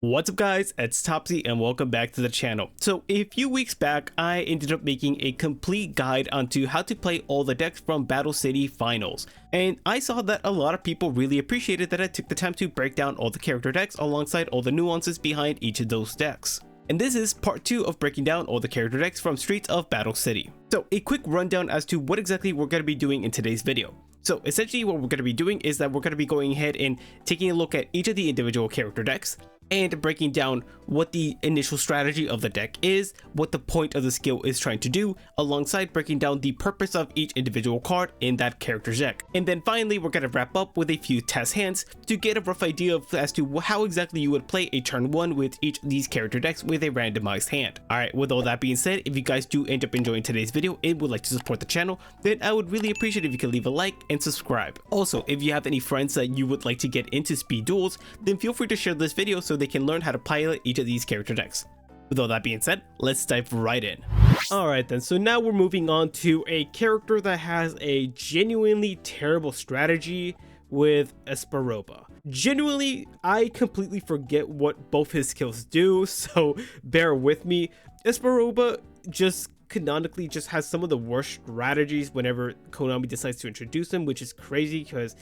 What's up guys, it's Topsy and welcome back to the channel. So a few weeks back, I ended up making a complete guide onto how to play all the decks from Battle City Finals. And I saw that a lot of people really appreciated that I took the time to break down all the character decks alongside all the nuances behind each of those decks. And this is part 2 of breaking down all the character decks from Streets of Battle City. So a quick rundown as to what exactly we're going to be doing in today's video. So essentially what we're going to be doing is that we're going to be going ahead and taking a look at each of the individual character decks and breaking down what the initial strategy of the deck is, what the point of the skill is trying to do, alongside breaking down the purpose of each individual card in that character's deck. And then finally, we're going to wrap up with a few test hands to get a rough idea as to how exactly you would play a turn 1 with each of these character decks with a randomized hand. Alright, with all that being said, if you guys do end up enjoying today's video and would like to support the channel, then I would really appreciate if you could leave a like and subscribe. Also, if you have any friends that you would like to get into speed duels, then feel free to share this video so they can learn how to pilot each of these character decks. With all that being said, let's dive right in. Alright then, so now we're moving on to a character that has a genuinely terrible strategy with Espa Roba. Genuinely, I completely forget what both his skills do, so bear with me. Espa Roba just canonically just has some of the worst strategies whenever Konami decides to introduce him, which is crazy because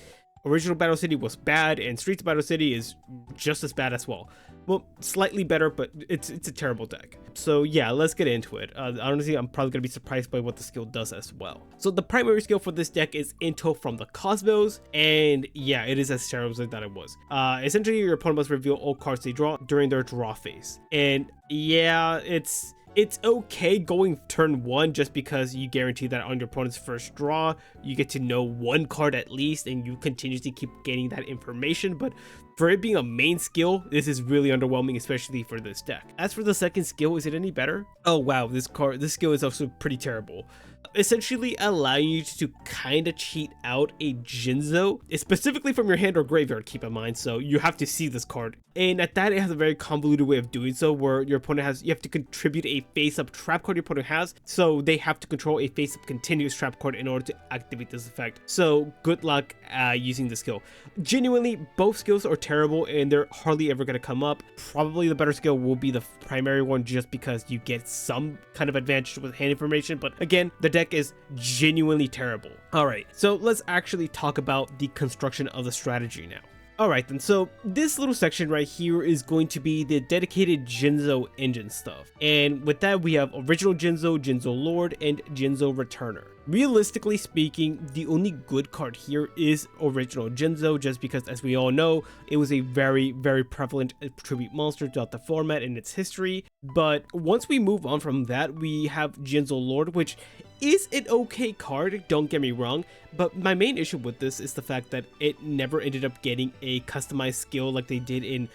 original Battle City was bad and Streets of Battle City is just as bad as well. Well, slightly better, but it's a terrible deck. So yeah, let's get into it. Honestly, I'm probably going to be surprised by what the skill does as well. So the primary skill for this deck is Intel from the Cosmos, and yeah, it is as terrible as I thought it was. Essentially, your opponent must reveal all cards they draw during their draw phase. And yeah, it's okay going turn 1 just because you guarantee that on your opponent's first draw, you get to know one card at least and you continuously keep getting that information. But for it being a main skill, this is really underwhelming, especially for this deck. As for the second skill, is it any better? Oh wow, this skill is also pretty terrible. Essentially allowing you to kind of cheat out a Jinzo, specifically from your hand or graveyard, keep in mind, so you have to see this card. And at that, it has a very convoluted way of doing so, where your opponent you have to contribute a face-up trap card your opponent has, so they have to control a face-up continuous trap card in order to activate this effect. So good luck using the skill. Genuinely, both skills are terrible and they're hardly ever going to come up. Probably the better skill will be the primary one just because you get some kind of advantage with hand information, but again, the deck is genuinely terrible. Alright, so let's actually talk about the construction of the strategy now. Alright then, so this little section right here is going to be the dedicated Jinzo engine stuff. And with that, we have original Jinzo, Jinzo Lord, and Jinzo Returner. Realistically speaking, the only good card here is original Jinzo, just because, as we all know, it was a very prevalent tribute monster throughout the format and its history. But once we move on from that, we have Jinzo Lord, which is an okay card, don't get me wrong, but my main issue with this is the fact that it never ended up getting a customized skill like they did in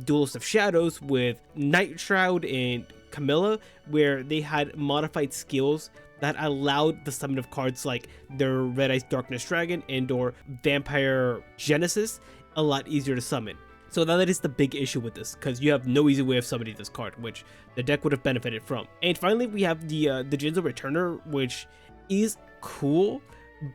Duelist of Shadows with Night Shroud and Camilla, where they had modified skills that allowed the summon of cards like their Red Ice Darkness Dragon and or Vampire Genesis a lot easier to summon. So that is the big issue with this, because you have no easy way of summoning this card, which the deck would have benefited from. And finally, we have the Jinzo Returner, which is cool.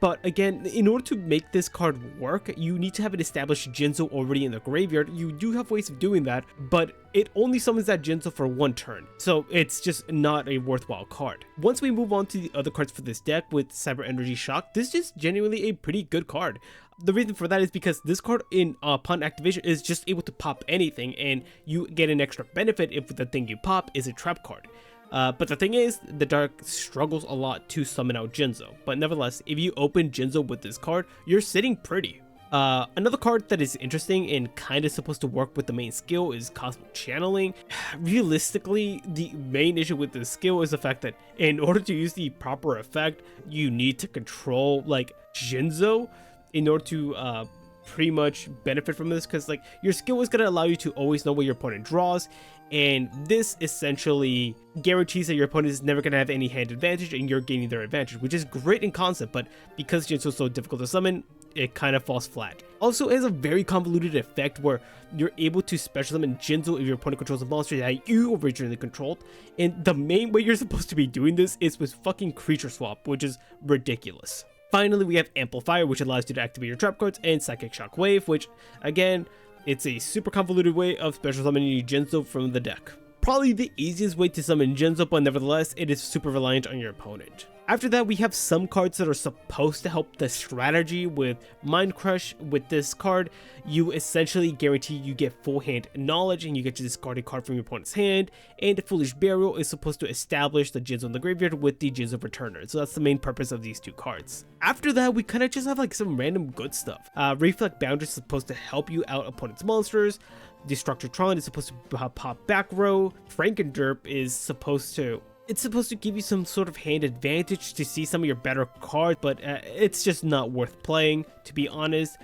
But again, in order to make this card work, you need to have an established Jinzo already in the graveyard. You do have ways of doing that, but it only summons that Jinzo for one turn, so it's just not a worthwhile card. Once we move on to the other cards for this deck with Cyber Energy Shock, this is genuinely a pretty good card. The reason for that is because this card upon activation is just able to pop anything, and you get an extra benefit if the thing you pop is a trap card. But the thing is, the deck struggles a lot to summon out Jinzo, but nevertheless, if you open Jinzo with this card, you're sitting pretty. Another card that is interesting and kind of supposed to work with the main skill is Cosmic Channeling. Realistically, the main issue with this skill is the fact that in order to use the proper effect, you need to control like Jinzo in order to pretty much benefit from this, because like your skill is going to allow you to always know what your opponent draws, and this essentially guarantees that your opponent is never going to have any hand advantage and you're gaining their advantage, which is great in concept, but because Jinzo is so difficult to summon, it kind of falls flat. Also, it has a very convoluted effect where you're able to special summon Jinzo if your opponent controls a monster that you originally controlled, and the main way you're supposed to be doing this is with fucking creature swap, which is ridiculous. Finally, we have Amplifier, which allows you to activate your trap cards, and Psychic Shockwave, which, again, it's a super convoluted way of special summoning Jinzo from the deck. Probably the easiest way to summon Jinzo, but nevertheless, it is super reliant on your opponent. After that, we have some cards that are supposed to help the strategy. With Mind Crush, with this card, you essentially guarantee you get full hand knowledge and you get to discard a card from your opponent's hand. And Foolish Burial is supposed to establish the Jinzo in the graveyard with the Jinzo Returner. So that's the main purpose of these two cards. After that, we kind of just have like some random good stuff. Reflect Boundary is supposed to help you out opponent's monsters. Destructotron is supposed to pop back row. Frankenderp is supposed to... It's supposed to give you some sort of hand advantage to see some of your better cards, but it's just not worth playing, to be honest.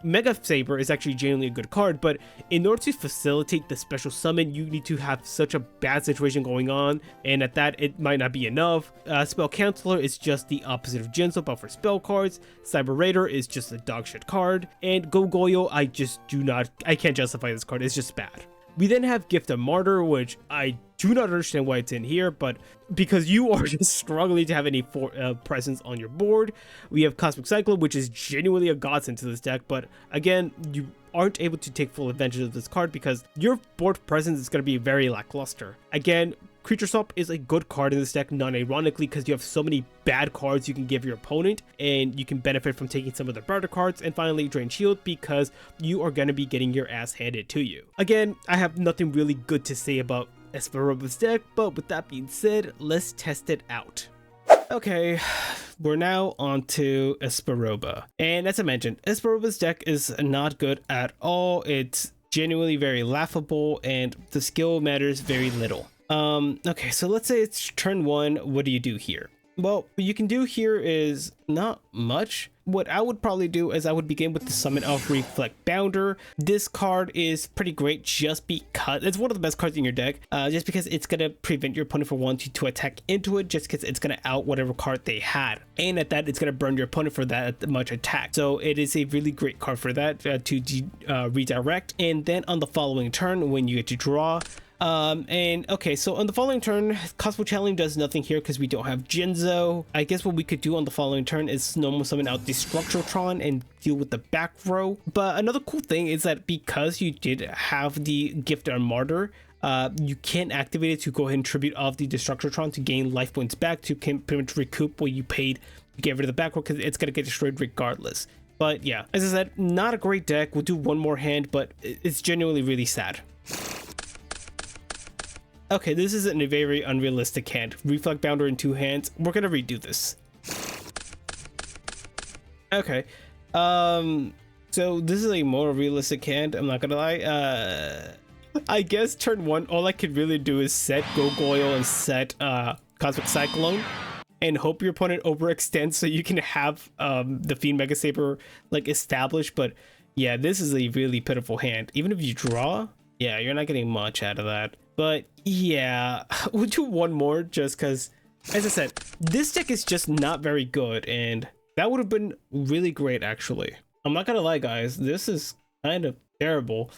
Mega Saber is actually genuinely a good card, but in order to facilitate the special summon, you need to have such a bad situation going on, and at that, it might not be enough. Spell Counselor is just the opposite of Jinzo, but for spell cards. Cyber Raider is just a dogshit card, and Gogoyo, I can't justify this card, it's just bad. We then have Gift of Martyr, which I do not understand why it's in here, but because you are just struggling to have any presence on your board. We have Cosmic Cyclone, which is genuinely a godsend to this deck, but again, you aren't able to take full advantage of this card because your board presence is going to be very lackluster. Again, Creature Swap is a good card in this deck, non-ironically, because you have so many bad cards you can give your opponent, and you can benefit from taking some of the better cards. And finally, Drain Shield, because you are going to be getting your ass handed to you. Again, I have nothing really good to say about Roba's deck, but with that being said, let's test it out. Okay, we're now on to Roba. And as I mentioned, Roba's deck is not good at all. It's genuinely very laughable, and the skill matters very little. Okay, so let's say it's turn 1. What do you do here? Well, what you can do here is not much. What I would probably do is I would begin with the summon of Reflect Bounder. This card is pretty great just because it's one of the best cards in your deck, just because it's going to prevent your opponent from wanting to attack into it, just because it's going to out whatever card they had. And at that, it's going to burn your opponent for that much attack. So it is a really great card for that, to redirect. And then on the following turn, when you get to draw, okay, so on the following turn, Cosmo Challenge does nothing here because we don't have Jinzo. I guess what we could do on the following turn is normal summon out Destructotron and deal with the back row. But another cool thing is that because you did have the Gift of Martyr, you can activate it to go ahead and tribute off the Destructotron to gain life points back to pretty much recoup what you paid to get rid of the back row, because it's going to get destroyed regardless. But yeah, as I said, not a great deck. We'll do one more hand, but it's genuinely really sad. Okay, this isn't a very unrealistic hand. Reflect Bounder in 2 hands. We're gonna redo this. Okay. So this is a more realistic hand, I'm not gonna lie. I guess turn 1, all I could really do is set Gogoyle and set Cosmic Cyclone and hope your opponent overextends so you can have the Fiend Mega Saber like established. But yeah, this is a really pitiful hand. Even if you draw, yeah, you're not getting much out of that. But yeah, we'll do one more just because, as I said, this deck is just not very good, and that would have been really great actually. I'm not gonna lie guys, this is kind of terrible.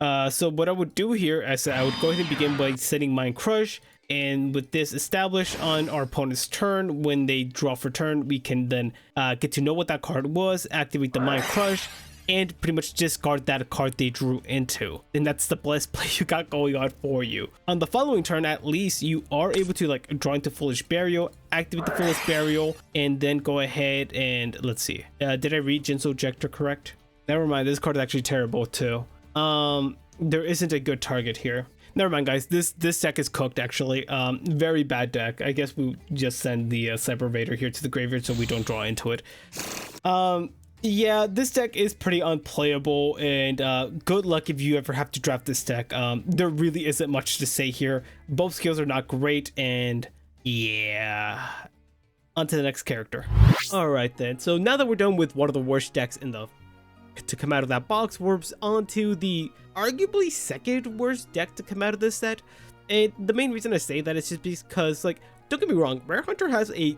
So what I would do here is I would go ahead and begin by setting Mind Crush, and with this established on our opponent's turn, when they draw for turn, we can then get to know what that card was, activate the Mind Crush, and pretty much discard that card they drew into. And that's the best play you got going on for you. On the following turn, at least, you are able to like draw into Foolish Burial, activate the Foolish Burial, and then go ahead and, let's see. Did I read Jinzo Ejector correct? Never mind, this card is actually terrible too. There isn't a good target here. Never mind guys, this deck is cooked actually. Very bad deck. I guess we just send the Cyber Raider here to the graveyard so we don't draw into it. Yeah, this deck is pretty unplayable, and good luck if you ever have to draft this deck. There really isn't much to say here. Both skills are not great, and yeah. On to the next character. Alright then, so now that we're done with one of the worst decks to come out of that box, we're on to the arguably second worst deck to come out of this set. And the main reason I say that is just because, like, don't get me wrong, Rare Hunter has a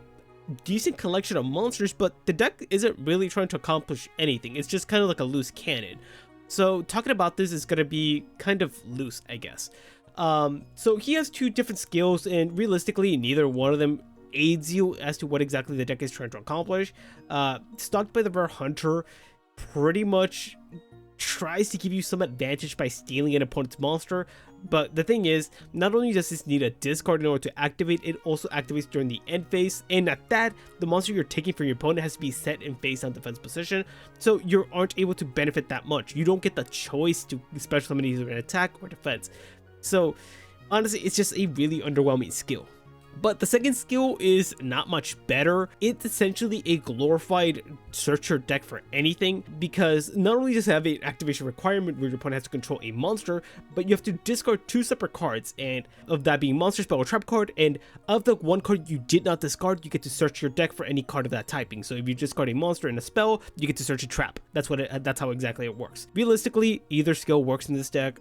decent collection of monsters, but the deck isn't really trying to accomplish anything. It's just kind of like a loose cannon. So talking about this is going to be kind of loose, I guess. So he has 2 different skills, and realistically neither one of them aids you as to what exactly the deck is trying to accomplish. Stocked by the Rare Hunter pretty much tries to give you some advantage by stealing an opponent's monster, but the thing is, not only does this need a discard in order to activate, it also activates during the end phase, and at that, the monster you're taking from your opponent has to be set in face down defense position, so you aren't able to benefit that much. You don't get the choice to special summon either an attack or defense. So honestly, it's just a really underwhelming skill. But the second skill is not much better. It's essentially a glorified search your deck for anything, because not only does it have an activation requirement where your opponent has to control a monster, but you have to discard 2 separate cards, and of that being monster, spell, or trap card, and of the 1 card you did not discard, you get to search your deck for any card of that typing. So if you discard a monster and a spell, you get to search a trap. That's how exactly it works. Realistically, either skill works in this deck.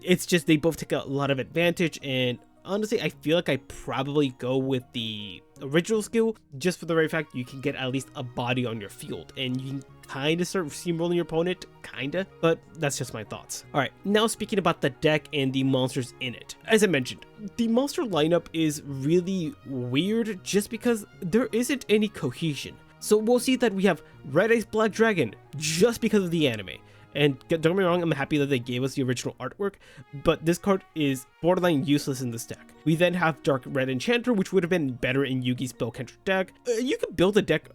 It's just they both take a lot of advantage, and honestly, I feel like I probably go with the original skill just for the very fact you can get at least a body on your field and you can kind of start steamrolling your opponent, kinda, but that's just my thoughts. All right, now speaking about the deck and the monsters in it. As I mentioned, the monster lineup is really weird just because there isn't any cohesion. So we'll see that we have Red Ice Black Dragon just because of the anime. And don't get me wrong, I'm happy that they gave us the original artwork, but this card is borderline useless in this deck. We then have Dark Red Enchanter, which would have been better in Yugi's spell counter deck. You can build the deck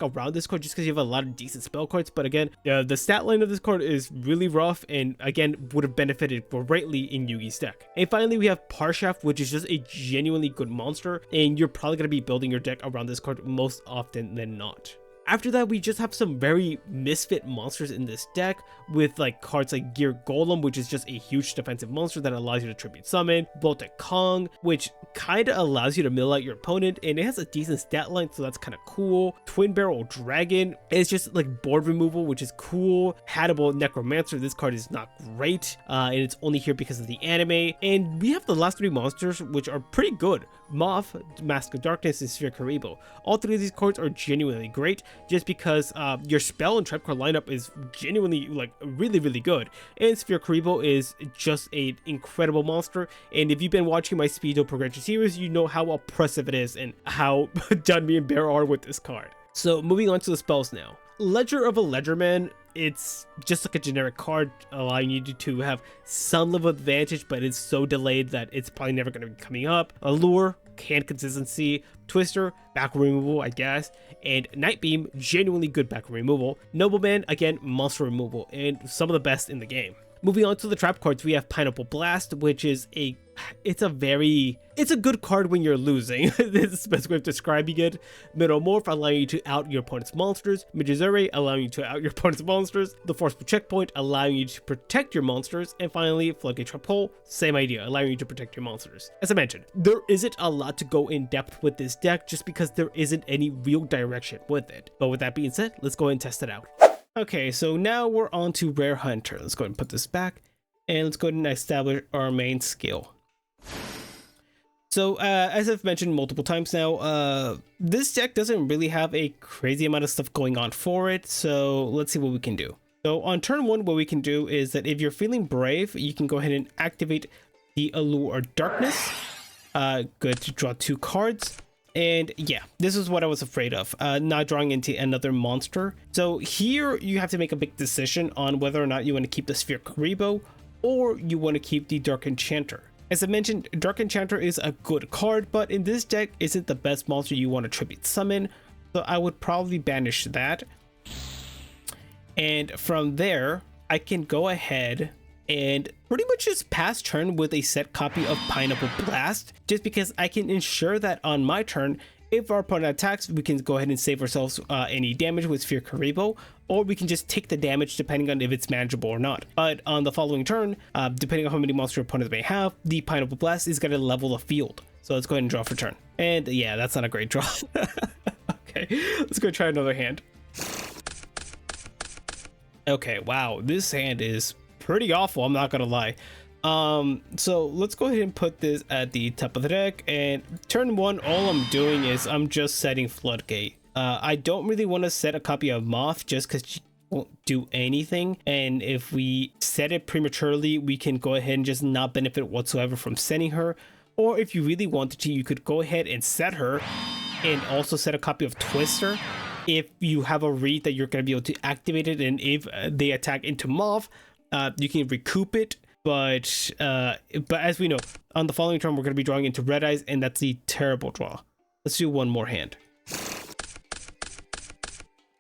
around this card just because you have a lot of decent spell cards, but again, the stat line of this card is really rough and again, would have benefited greatly in Yugi's deck. And finally, we have Parshaft, which is just a genuinely good monster, and you're probably going to be building your deck around this card most often than not. After that, we just have some very misfit monsters in this deck with like cards like Gear Golem, which is just a huge defensive monster that allows you to tribute summon, Bolted Kong, which kind of allows you to mill out your opponent, and it has a decent stat line, so that's kind of cool. Twin Barrel Dragon is just like board removal, which is cool. Hannibal Necromancer, this card is not great, and it's only here because of the anime. And we have the last 3 monsters, which are pretty good. Moth, Mask of Darkness, and Sphere Karibo. All 3 of these cards are genuinely great, just because your spell and trap card lineup is genuinely like really good, and Sphere Karibo is just an incredible monster. And if you've been watching my SpeedDuel progression series, you know how oppressive it is and how done me and Bear are with this card. So moving on to the spells now. Ledger of a Ledgerman, it's just like a generic card allowing you to have some level of advantage, but it's so delayed that it's probably never going to be coming up. Allure, hand consistency. Twister, back removal, I guess. And Night Beam, genuinely good back removal. Nobleman, again, monster removal, and some of the best in the game. Moving on to the trap cards, we have Pineapple Blast, which is it's a good card when you're losing. This is the best way of describing it. Metamorph, allowing you to out your opponent's monsters. Mijizure, allowing you to out your opponent's monsters. The Forceful Checkpoint, allowing you to protect your monsters. And finally, Floodgate Trap Hole, same idea, allowing you to protect your monsters. As I mentioned, there isn't a lot to go in depth with this deck just because there isn't any real direction with it. But with that being said, let's go ahead and test it out. Okay, so now we're on to Rare Hunter. Let's go ahead and put this back, and let's go ahead and establish our main skill. So as I've mentioned multiple times now, this deck doesn't really have a crazy amount of stuff going on for it, so let's see what we can do. So on turn 1, what we can do is that if you're feeling brave, you can go ahead and activate the Allure Darkness. Good to draw 2 cards. And yeah, this is what I was afraid of, not drawing into another monster. So here you have to make a big decision on whether or not you want to keep the Sphere Karibo or you want to keep the Dark Enchanter. As I mentioned, Dark Enchanter is a good card, but in this deck isn't the best monster you want to tribute summon, so I would probably banish that. And from there, I can go ahead and pretty much just pass turn with a set copy of Pineapple Blast, just because I can ensure that on my turn, if our opponent attacks, we can go ahead and save ourselves any damage with Sphere Karibo, or we can just take the damage depending on if it's manageable or not. But on the following turn, depending on how many monster opponents may have, the Pineapple Blast is going to level the field. So let's go ahead and draw for turn. And yeah, that's not a great draw. Okay, let's go try another hand. Okay, wow, this hand is pretty awful, I'm not gonna lie. So let's go ahead and put this at the top of the deck, and turn 1, all I'm doing is I'm just setting Floodgate. I don't really want to set a copy of Moth just because she won't do anything, and if we set it prematurely, we can go ahead and just not benefit whatsoever from sending her. Or if you really wanted to, you could go ahead and set her and also set a copy of Twister. if you have a read that you're going to be able to activate it, and if they attack into Moth, you can recoup it. But as we know, on the following turn, we're going to be drawing into Red Eyes, and that's a terrible draw. Let's do one more hand.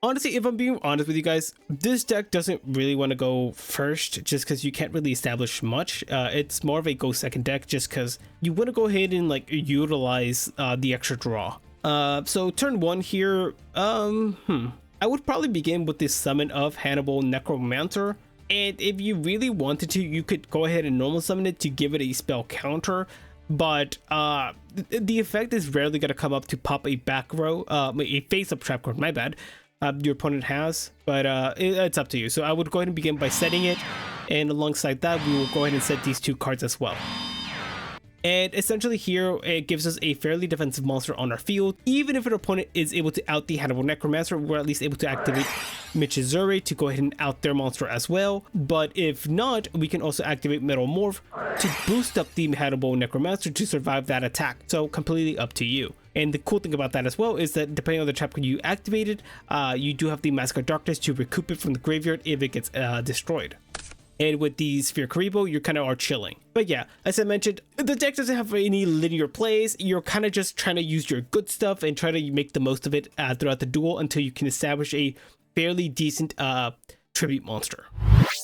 Honestly, if I'm being honest with you guys, this deck doesn't really want to go first just because you can't really establish much. It's more of a go second deck just because you want to go ahead and like utilize the extra draw. So turn one here, I would probably begin with this summon of Hannibal Necromancer. And if you really wanted to, you could go ahead and normal summon it to give it a spell counter. But the effect is rarely going to come up to pop a back row, a face-up trap card, my bad. Your opponent has, but it's up to you. So I would go ahead and begin by setting it, and alongside that we will go ahead and set these two cards as well. And essentially here it gives us a fairly defensive monster on our field. Even if an opponent is able to out the Hannibal Necromancer, we're at least able to activate Michizure to go ahead and out their monster as well. But if not, we can also activate Metal Morph to boost up the Hannibal Necromancer to survive that attack. So completely up to you. And the cool thing about that as well is that depending on the trap card you activated, you do have the Mask of Darkness to recoup it from the graveyard if it gets destroyed. And with the Sphere Karibo, you kind of are chilling. But yeah, as I mentioned, the deck doesn't have any linear plays. You're kind of just trying to use your good stuff and try to make the most of it throughout the duel until you can establish a fairly decent tribute monster.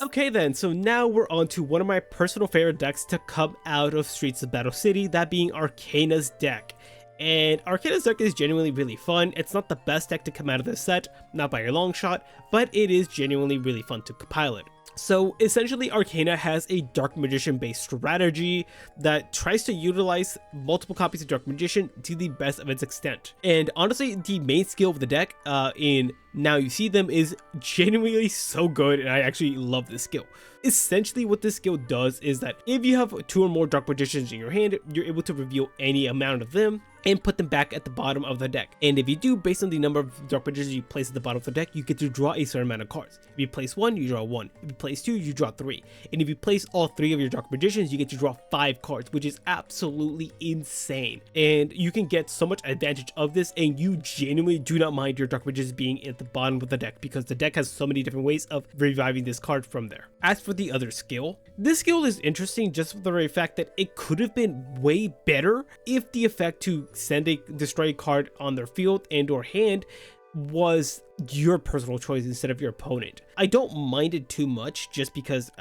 Okay then, so now we're on to one of my personal favorite decks to come out of Streets of Battle City, that being Arkana's deck. And Arkana's deck is genuinely really fun. It's not the best deck to come out of this set, not by a long shot, but it is genuinely really fun to compile it. So essentially Arkana has a Dark Magician based strategy that tries to utilize multiple copies of Dark Magician to the best of its extent. And honestly, the main skill of the deck in Now You See Them is genuinely so good, and I actually love this skill. Essentially what this skill does is that if you have 2 or more Dark Magicians in your hand, you're able to reveal any amount of them and put them back at the bottom of the deck. And if you do, based on the number of Dark Magicians you place at the bottom of the deck, you get to draw a certain amount of cards. If you place 1, you draw 1. If you place 2, you draw 3. And if you place all 3 of your Dark Magicians, you get to draw 5 cards, which is absolutely insane. And you can get so much advantage of this, and you genuinely do not mind your Dark Magicians being at the bottom of the deck because the deck has so many different ways of reviving this card from there. As for the other skill, this skill is interesting just for the very fact that it could have been way better if the effect to send a destroy card on their field and or hand was your personal choice instead of your opponent. I don't mind it too much just because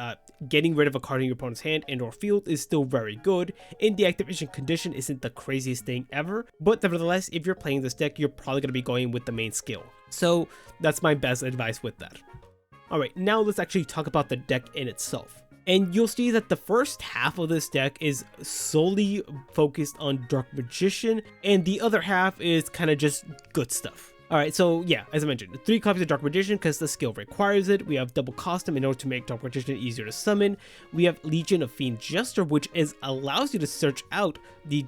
getting rid of a card in your opponent's hand and or field is still very good, and the activation condition isn't the craziest thing ever, but nevertheless, if you're playing this deck, you're probably going to be going with the main skill. So that's my best advice with that. Alright, now let's actually talk about the deck in itself. And you'll see that the first half of this deck is solely focused on Dark Magician, and the other half is kind of just good stuff. Alright, so yeah, as I mentioned, 3 copies of Dark Magician because the skill requires it. We have double Custom in order to make Dark Magician easier to summon. We have Legion of Fiend Jester, which allows you to search out the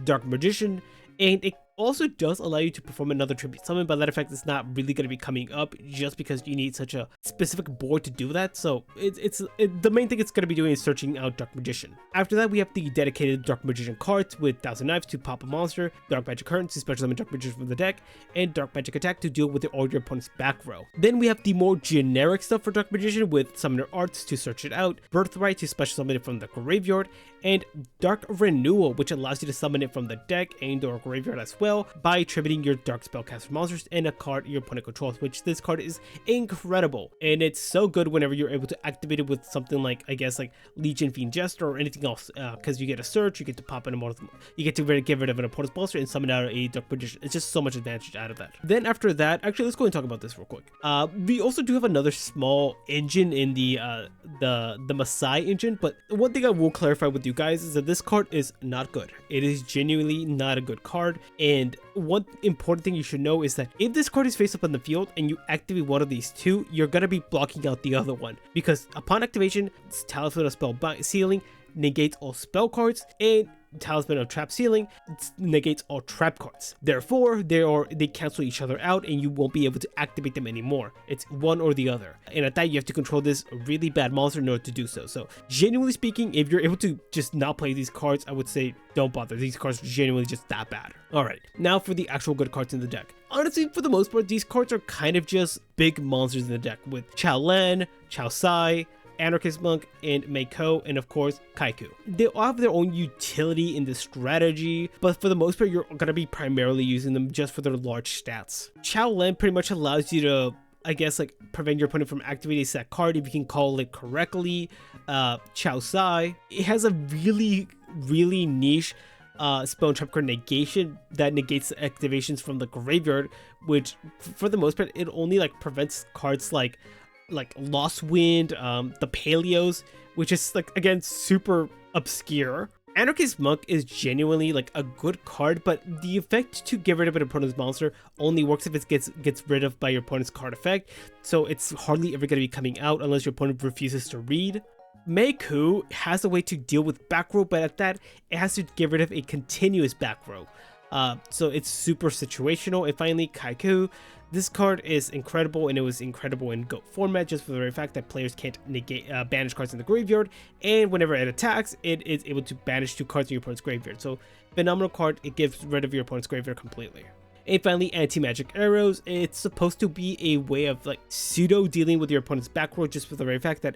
Dark Magician, and it also does allow you to perform another tribute summon, but that effect is not really going to be coming up just because you need such a specific board to do that. So the main thing it's going to be doing is searching out Dark Magician. After that, we have the dedicated Dark Magician cards with Thousand Knives to pop a monster, Dark Magic Current to special summon Dark Magician from the deck, and Dark Magic Attack to deal with all your opponent's back row. Then we have the more generic stuff for Dark Magician with Summoner Arts to search it out, Birthright to special summon it from the graveyard, and Dark Renewal, which allows you to summon it from the deck and or graveyard as well by attributing your Dark Spellcaster monsters and a card your opponent controls, which this card is incredible. And it's so good whenever you're able to activate it with something like, I guess, like Legion Fiend Jester or anything else, because you get a search, you get to pop an immortal, you get to get rid of an opponent's monster and summon out a Dark Magician. It's just so much advantage out of that. Then after that, actually, let's go and talk about this real quick. We also do have another small engine in the Masai engine, but one thing I will clarify with you guys is that this card is not good. It is genuinely not a good card, and one important thing you should know is that if this card is face up on the field and you activate one of these 2, you're gonna be blocking out the other one, because upon activation, Talisman of Spell Sealing negates all spell cards, and Talisman of Trap Ceiling negates all trap cards. Therefore, they cancel each other out and you won't be able to activate them anymore. It's one or the other. And at that, you have to control this really bad monster in order to do so. So genuinely speaking, if you're able to just not play these cards, I would say don't bother. These cards are genuinely just that bad. All right, now for the actual good cards in the deck. Honestly, for the most part, these cards are kind of just big monsters in the deck with Chao Len, Chao Sai, Anarchist Monk, and Meiko, and of course Kaiku. They all have their own utility in the strategy, but for the most part you're going to be primarily using them just for their large stats. Chao Len pretty much allows you to, I guess, like prevent your opponent from activating a set card if you can call it correctly. Chao Sai, it has a really niche spell and trap card negation that negates the activations from the graveyard, which for the most part it only like prevents cards like Lost Wind, the Paleos, which is like again super obscure. Anarchist Monk is genuinely like a good card, but the effect to get rid of an opponent's monster only works if it gets rid of by your opponent's card effect, so it's hardly ever going to be coming out unless your opponent refuses to read. Meiko has a way to deal with back row, but at that it has to get rid of a continuous back row. So it's super situational. And finally, Kaiku. This card is incredible, and it was incredible in GOAT format just for the very fact that players can't negate banish cards in the graveyard, and whenever it attacks, it is able to banish 2 cards in your opponent's graveyard. So phenomenal card, it gets rid of your opponent's graveyard completely. And finally, anti-magic arrows. It's supposed to be a way of like pseudo dealing with your opponent's back row just for the very fact that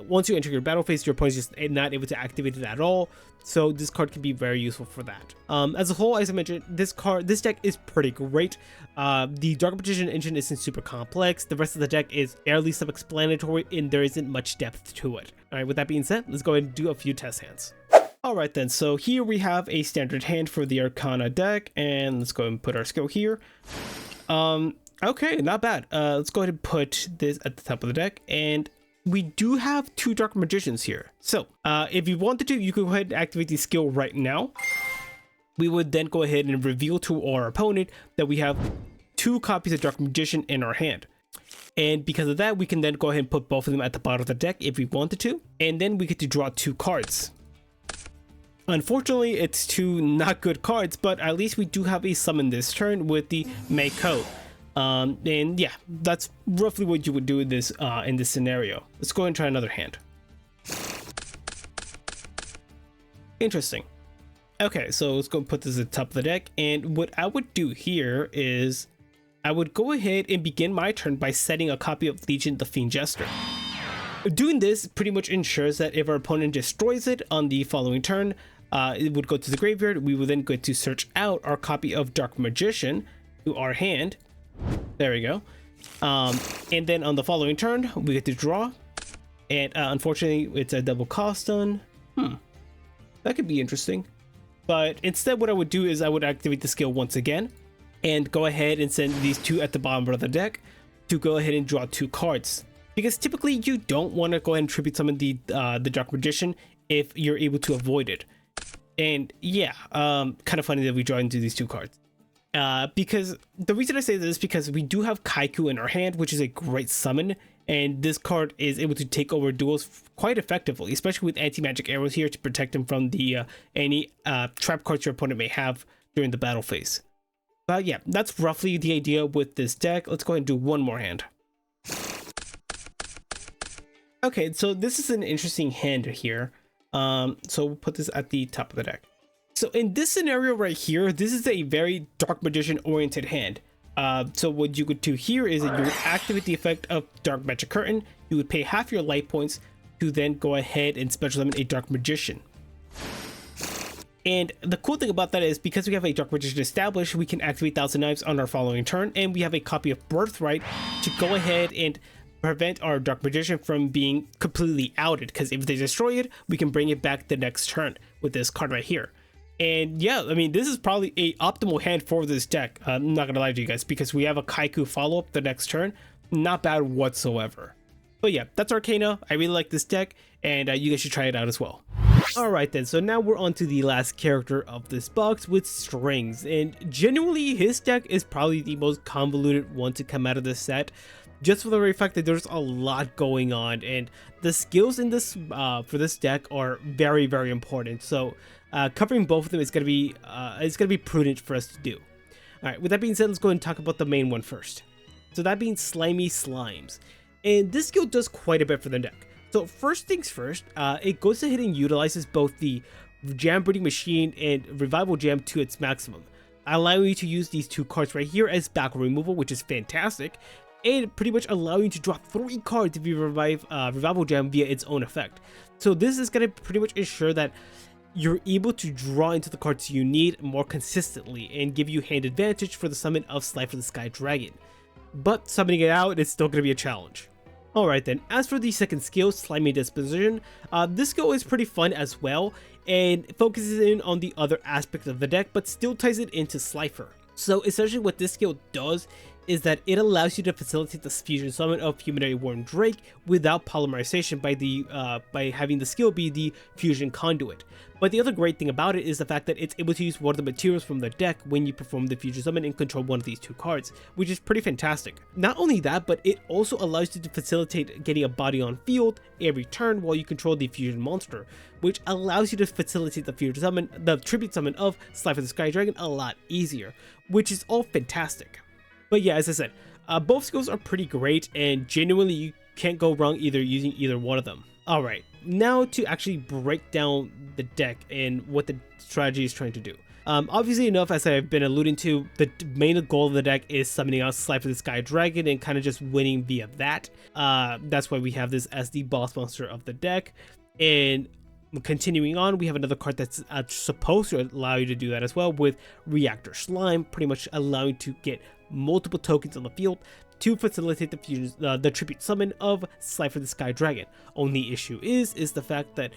once you enter your battle phase, your opponent's just not able to activate it at all. So this card can be very useful for that. As a whole, as I mentioned, this deck is pretty great. The Dark Magician engine isn't super complex. The rest of the deck is fairly self-explanatory and there isn't much depth to it. All right, with that being said, let's go ahead and do a few test hands. Alright then, so here we have a standard hand for the Arkana deck, and let's go ahead and put our skill here. Okay, not bad. Let's go ahead and put this at the top of the deck, and we do have 2 Dark Magicians here. So, if you wanted to, you could go ahead and activate the skill right now. We would then go ahead and reveal to our opponent that we have 2 copies of Dark Magician in our hand. And because of that, we can then go ahead and put both of them at the bottom of the deck if we wanted to, and then we get to draw 2 cards. Unfortunately, it's 2 not good cards, but at least we do have a summon this turn with the Meiko. And yeah, that's roughly what you would do in this scenario. Let's go ahead and try another hand. Interesting. Okay, so let's go put this at the top of the deck. And what I would do here is I would go ahead and begin my turn by setting a copy of Legion the Fiend Jester. Doing this pretty much ensures that if our opponent destroys it on the following turn, it would go to the graveyard. We would then go to search out our copy of Dark Magician to our hand. There we go. And then on the following turn, we get to draw. And unfortunately, it's a double cost on. That could be interesting. But instead, what I would do is I would activate the skill once again and go ahead and send these 2 at the bottom of the deck to go ahead and draw 2 cards. Because typically you don't want to go ahead and tribute summon the Dark Magician if you're able to avoid it. And yeah, kind of funny that we draw into these 2 cards. Because the reason I say this is because we do have Kaiku in our hand, which is a great summon. And this card is able to take over duels quite effectively, especially with anti-magic arrows here to protect him from the any trap cards your opponent may have during the battle phase. But yeah, that's roughly the idea with this deck. Let's go ahead and do one more hand. Okay, so this is an interesting hand here. So we'll put this at the top of the deck. So in this scenario right here, this is a very Dark Magician oriented hand. So what you could do here is that you would activate the effect of Dark Magic Curtain. You would pay half your life points to then go ahead and special summon a Dark Magician. And the cool thing about that is because we have a Dark Magician established, we can activate Thousand Knives on our following turn, and we have a copy of Birthright to go ahead and prevent our Dark Magician from being completely outed, because if they destroy it, we can bring it back the next turn with this card right here. And yeah, I mean, this is probably a optimal hand for this deck. I'm not gonna lie to you guys, because we have a Kaiku follow-up the next turn. Not bad whatsoever. But yeah, that's Arkana. I really like this deck, and you guys should try it out as well. Alright then, so now we're on to the last character of this box with Strings, and genuinely his deck is probably the most convoluted one to come out of this set. just for the very fact that there's a lot going on, and the skills in this for this deck are very, very important. So covering both of them is gonna be prudent for us to do. All right, with that being said, let's go ahead and talk about the main one first. So that being Slimy Slimes, and this skill does quite a bit for the deck. So first things first, it goes ahead and utilizes both the Jam Breeding Machine and Revival Jam to its maximum, allowing you to use these two cards right here as back removal, which is fantastic, and pretty much allowing you to draw 3 cards if you revive Revival Jam via its own effect. So this is going to pretty much ensure that you're able to draw into the cards you need more consistently and give you hand advantage for the summon of Slifer the Sky Dragon. But summoning it out is still going to be a challenge. Alright then, as for the second skill, Slimy Disposition, this skill is pretty fun as well, and focuses in on the other aspects of the deck, but still ties it into Slifer. So essentially what this skill does is that it allows you to facilitate the fusion summon of Humanoid Worm Drake without polymerization by having the skill be the fusion conduit. But the other great thing about it is the fact that it's able to use one of the materials from the deck when you perform the fusion summon and control one of these 2 cards, which is pretty fantastic. Not only that, but it also allows you to facilitate getting a body on field every turn while you control the fusion monster, which allows you to facilitate the fusion summon, the tribute summon of Slifer the Sky Dragon a lot easier, which is all fantastic. But yeah, as I said, both skills are pretty great, and genuinely you can't go wrong using either one of them. Alright, now to actually break down the deck and what the strategy is trying to do. Obviously enough, as I've been alluding to, the main goal of the deck is summoning out Slifer the Sky Dragon and kind of just winning via that. That's why we have this as the boss monster of the deck. And continuing on, we have another card that's supposed to allow you to do that as well, with Reactor Slime, pretty much allowing you to get multiple tokens on the field to facilitate the tribute summon of Slifer the Sky Dragon. Only issue is the fact that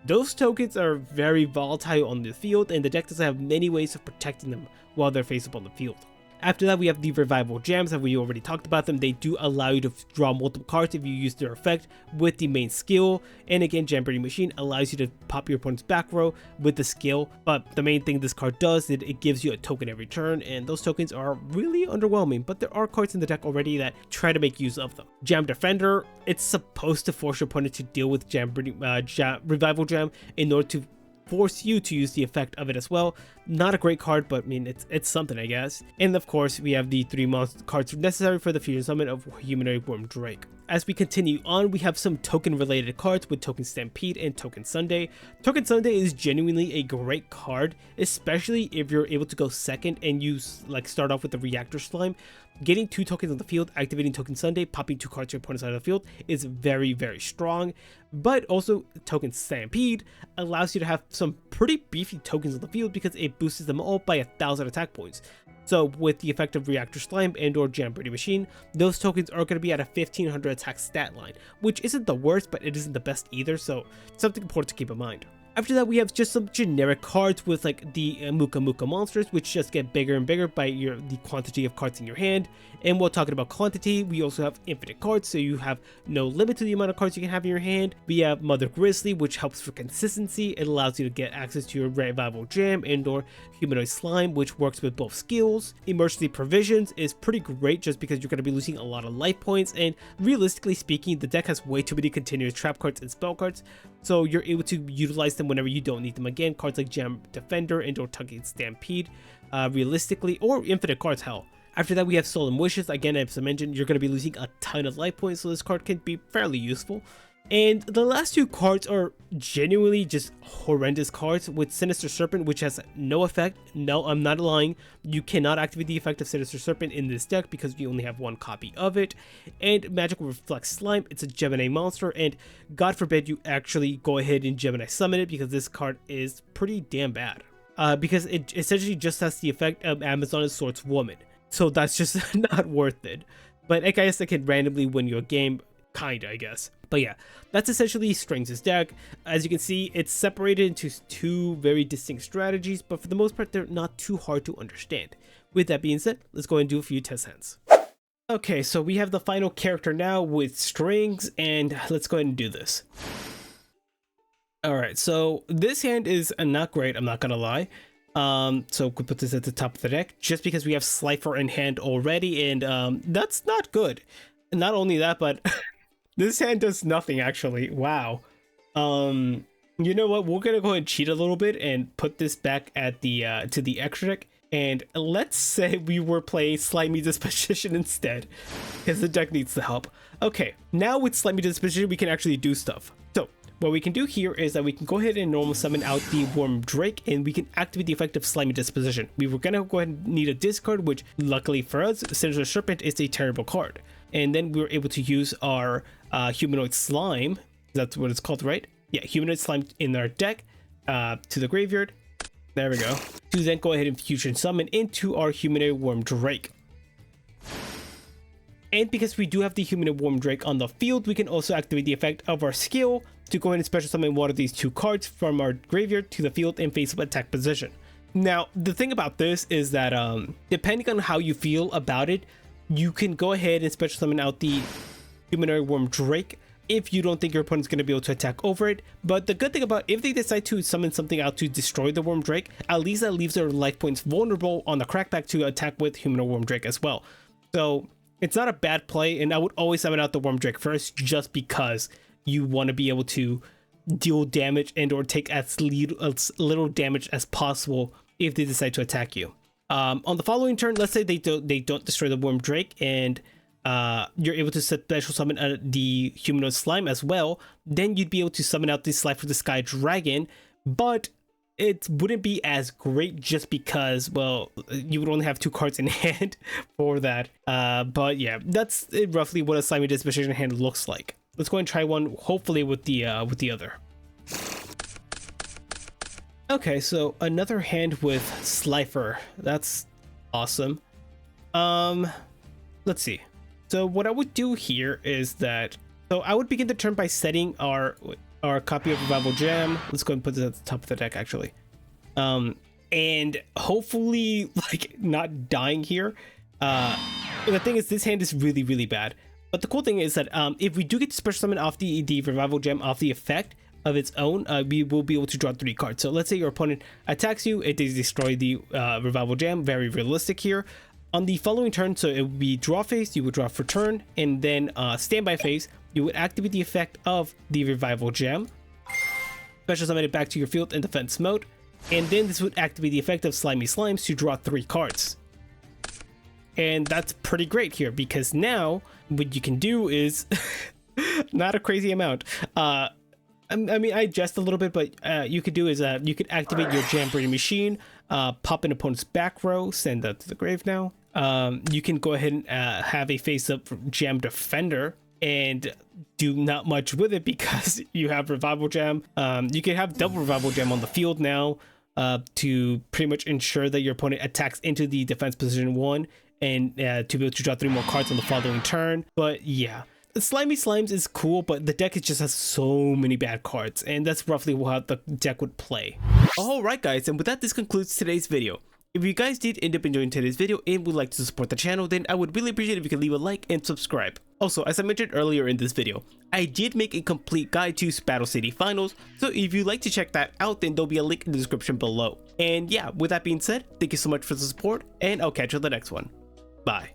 those tokens are very volatile on the field, and the deck doesn't have many ways of protecting them while they're face up on the field. After that, we have the Revival Jams that we already talked about them. They do allow you to draw multiple cards if you use their effect with the main skill. And again, Jam Breeding Machine allows you to pop your opponent's back row with the skill. But the main thing this card does is it gives you a token every turn, and those tokens are really underwhelming. But there are cards in the deck already that try to make use of them. Jam Defender, it's supposed to force your opponent to deal with Revival Jam in order to force you to use the effect of it as well. Not a great card, but I mean, it's something, I guess. And of course, we have the 3 monster cards necessary for the fusion summon of Humanoid Worm Drake. As we continue on, we have some token related cards with Token Stampede and Token Sunday. Token Sunday is genuinely a great card, especially if you're able to go second and use, like, start off with the Reactor Slime. Getting 2 tokens on the field, activating Token Sunday, popping 2 cards to your opponent's side of the field is very, very strong. But also, Token Stampede allows you to have some pretty beefy tokens on the field because it boosts them all by 1,000 attack points. So with the effect of Reactor Slime and or Jam Breeding Machine, those tokens are going to be at a 1500 attack stat line, which isn't the worst, but it isn't the best either, so something important to keep in mind. After that, we have just some generic cards with like the Muka Muka monsters, which just get bigger and bigger by the quantity of cards in your hand. And while talking about quantity, we also have infinite cards, so you have no limit to the amount of cards you can have in your hand. We have Mother Grizzly, which helps for consistency. It allows you to get access to your Revival Jam and or Humanoid Slime, which works with both skills. Emergency Provisions is pretty great just because you're going to be losing a lot of life points, and realistically speaking, the deck has way too many continuous trap cards and spell cards, so you're able to utilize them whenever you don't need them again. Cards like Jam Defender and or Token Stampede, realistically, or infinite cards, hell. After that, we have Solemn Wishes. Again, as I mentioned, you're going to be losing a ton of life points, so this card can be fairly useful. And the last 2 cards are genuinely just horrendous cards, with Sinister Serpent, which has no effect. No, I'm not lying. You cannot activate the effect of Sinister Serpent in this deck because you only have 1 copy of it. And Magical Reflect Slime, it's a Gemini monster, and God forbid you actually go ahead and Gemini summon it, because this card is pretty damn bad. Because it essentially just has the effect of Amazon's Swordswoman. So that's just not worth it. But I guess it can randomly win you a game, kinda, I guess. But yeah, that's essentially Strings' deck. As you can see, it's separated into 2 very distinct strategies, but for the most part, they're not too hard to understand. With that being said, let's go and do a few test hands. Okay, so we have the final character now with Strings, and let's go ahead and do this. Alright, so this hand is not great, I'm not gonna lie. So we put this at the top of the deck just because we have Slifer in hand already, and that's not good. not only that, but this hand does nothing actually. Wow. You know what? We're gonna go ahead and cheat a little bit and put this back at the to the extra deck. And let's say we were playing Slimy Disposition instead, because the deck needs the help. Okay, now with Slimy Disposition, we can actually do stuff. So what we can do here is that we can go ahead and normal summon out the Worm Drake, and we can activate the effect of Slimy Disposition. We were gonna go ahead and need a discard, which luckily for us, Sinister Serpent is a terrible card. And then we were able to use our Humanoid Slime, that's what it's called, right? Yeah, Humanoid Slime in our deck to the graveyard. There we go. To then go ahead and fusion summon into our Humanoid Worm Drake. And because we do have the Humanoid Worm Drake on the field, we can also activate the effect of our skill to go ahead and special summon one of these two cards from our graveyard to the field in face-up attack position. Now, the thing about this is that depending on how you feel about it, you can go ahead and special summon out the Humanoid Worm Drake if you don't think your opponent's going to be able to attack over it. But the good thing about if they decide to summon something out to destroy the Worm Drake, at least that leaves their life points vulnerable on the crackback to attack with Humanoid Worm Drake as well. So it's not a bad play, and I would always summon out the Worm Drake first just because you want to be able to deal damage and or take as little damage as possible if they decide to attack you. On the following turn, let's say they don't destroy the Worm Drake and you're able to special summon the Humanoid Slime as well, then you'd be able to summon out the Slime for the Sky Dragon, but it wouldn't be as great just because, well, you would only have 2 cards in hand for that. But yeah, that's roughly what a Slimy Disposition hand looks like. Let's go and try one, hopefully with the other. Okay, so another hand with Slifer. That's awesome. Let's see. So what I would do here is that, so I would begin the turn by setting our copy of Revival Gem. Let's go and put it at the top of the deck actually. And hopefully like not dying here. The thing is, this hand is really, really bad. But the cool thing is that if we do get to special summon off the Revival Gem off the effect of its own, we will be able to draw 3 cards. So let's say your opponent attacks you, it does destroy the Revival Gem. Very realistic here. On the following turn, so it would be draw phase, you would draw for turn, and then standby phase, you would activate the effect of the Revival Gem, special summon it back to your field in defense mode, and then this would activate the effect of Slimy Slimes to draw 3 cards. And that's pretty great here, because now what you can do is not a crazy amount. I mean, I jest a little bit, but you could do is you could activate your Jam Breeding Machine, pop an opponent's back row, send that to the grave now. You can go ahead and have a face-up Jam Defender and do not much with it because you have Revival Jam. You can have double Revival Jam on the field now to pretty much ensure that your opponent attacks into the defense position 1 and to be able to draw 3 more cards on the following turn. But yeah. Slimy Slimes is cool, but the deck just has so many bad cards, and that's roughly how the deck would play. Alright guys, and with that, this concludes today's video. If you guys did end up enjoying today's video and would like to support the channel, then I would really appreciate it if you could leave a like and subscribe. Also, as I mentioned earlier in this video, I did make a complete guide to Battle City Finals, so if you'd like to check that out, then there'll be a link in the description below. And yeah, with that being said, thank you so much for the support, and I'll catch you on the next one. Bye.